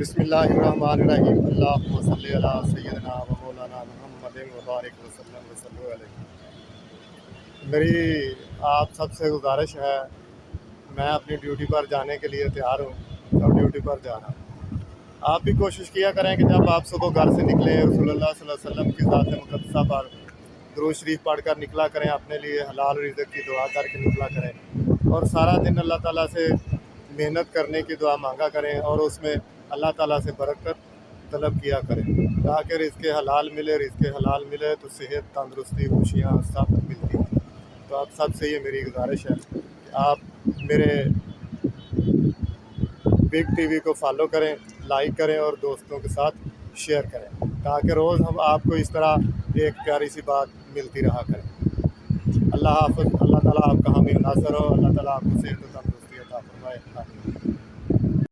بسم اللہ الرحمن الرحیم اللہم صلی علی سیدنا و مولانا محمد وبارک وسلم علیہ۔ میری آپ سب سے گزارش ہے، میں اپنی ڈیوٹی پر جانے کے لیے تیار ہوں اور ڈیوٹی پر جا رہا ہوں۔ آپ بھی کوشش کیا کریں کہ جب آپ صبح گھر سے نکلیں رسول اللہ صلی اللہ علیہ وسلم کی ذات مقدسہ پر درود شریف پڑھ کر نکلا کریں، اپنے لیے حلال رزق کی دعا کر کے نکلا کریں اور سارا دن اللہ تعالیٰ سے محنت کرنے کی دعا مانگا کریں اور اس میں اللہ تعالیٰ سے برکت طلب کیا کریں تاکہ رزق حلال ملے تو صحت، تندرستی، خوشیاں سب ملتی ہیں۔ تو آپ سب سے یہ میری گزارش ہے کہ آپ میرے بگ ٹی وی کو فالو کریں، لائک کریں اور دوستوں کے ساتھ شیئر کریں تاکہ روز ہم آپ کو اس طرح ایک پیاری سی بات ملتی رہا کریں۔ اللہ حافظ۔ اللہ تعالیٰ آپ کا حامی و ناصر ہو۔ اللہ تعالیٰ آپ کو صحت و تندرستی عطا فرمائے۔ آمین۔